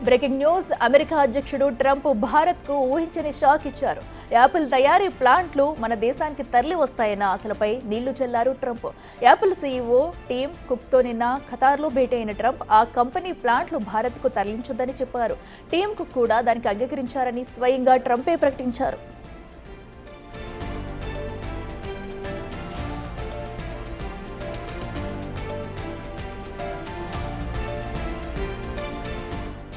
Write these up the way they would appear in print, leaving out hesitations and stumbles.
Breaking news. America అధ్యక్షుడు Trump భారత్కు ఊహించని షాక్ ఇచ్చారు. యాపిల్ తయారీ ప్లాంట్లు మన దేశానికి తరలి వస్తాయన్న ఆశలపై నీళ్లు చల్లారు ట్రంప్. యాపిల్ సీఈఓ టీమ్ కుక్తో నిన్న ఖతార్లో భేటీ అయిన ట్రంప్ ఆ కంపెనీ ప్లాంట్లు భారత్కు తరలించొద్దని చెప్పారు. టీమ్ కుక్ కూడా దానికి అంగీకరించారని స్వయంగా ట్రంపే ప్రకటించారు.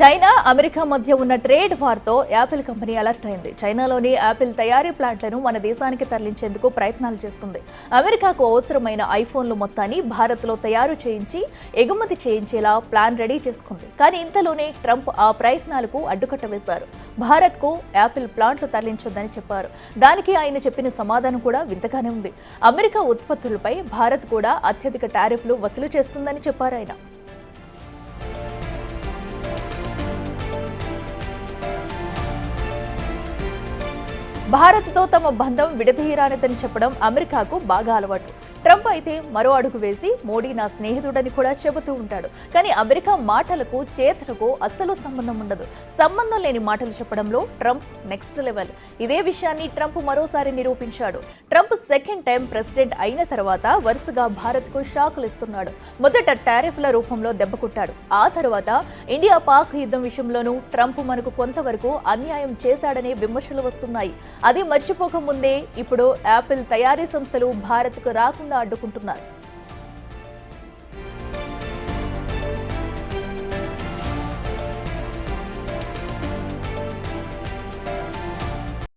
చైనా, అమెరికా మధ్య ఉన్న ట్రేడ్ వార్తో యాపిల్ కంపెనీ అలర్ట్ అయింది. చైనాలోని యాపిల్ తయారీ ప్లాంట్లను మన దేశానికి తరలించేందుకు ప్రయత్నాలు చేస్తుంది. అమెరికాకు అవసరమైన ఐఫోన్లు మొత్తాన్ని భారత్లో తయారు చేయించి ఎగుమతి చేయించేలా ప్లాన్ రెడీ చేసుకుంది. కానీ ఇంతలోనే ట్రంప్ ఆ ప్రయత్నాలకు అడ్డుకట్ట వేశారు. భారత్కు యాపిల్ ప్లాంట్లు తరలించొద్దని చెప్పారు. దానికి ఆయన చెప్పిన సమాధానం కూడా వింతగానే ఉంది. అమెరికా ఉత్పత్తులపై భారత్ కూడా అత్యధిక టారిఫ్లు వసూలు చేస్తుందని చెప్పారు ఆయన. భారత్తో తమ బంధం విడదీయరానిదని చెప్పడం అమెరికాకు బాగా అలవాటు. ట్రంప్ అయితే మరో అడుగు వేసి మోడీ నా స్నేహితుడని కూడా చెబుతూ ఉంటాడు. కానీ అమెరికా మాటలకు చేతలకు అస్సలు సంబంధం ఉండదు. సంబంధం లేని మాటలు చెప్పడంలో ట్రంప్ నెక్స్ట్ లెవెల్. ఇదే విషయాన్ని ట్రంప్ మరోసారి నిరూపించాడు. ట్రంప్ సెకండ్ టైం ప్రెసిడెంట్ అయిన తర్వాత వరుసగా భారత్కు షాకులు ఇస్తున్నాడు. మొదట టారిఫ్ల రూపంలో దెబ్బకొట్టాడు. ఆ తర్వాత ఇండియా పాక్ యుద్ధం విషయంలోనూ ట్రంప్ మనకు కొంతవరకు అన్యాయం చేశాడనే విమర్శలు వస్తున్నాయి. అది మర్చిపోక ముందే ఇప్పుడు యాపిల్ తయారీ సంస్థలు భారత్కు రాకుండా అడ్డుకుంటున్నారు.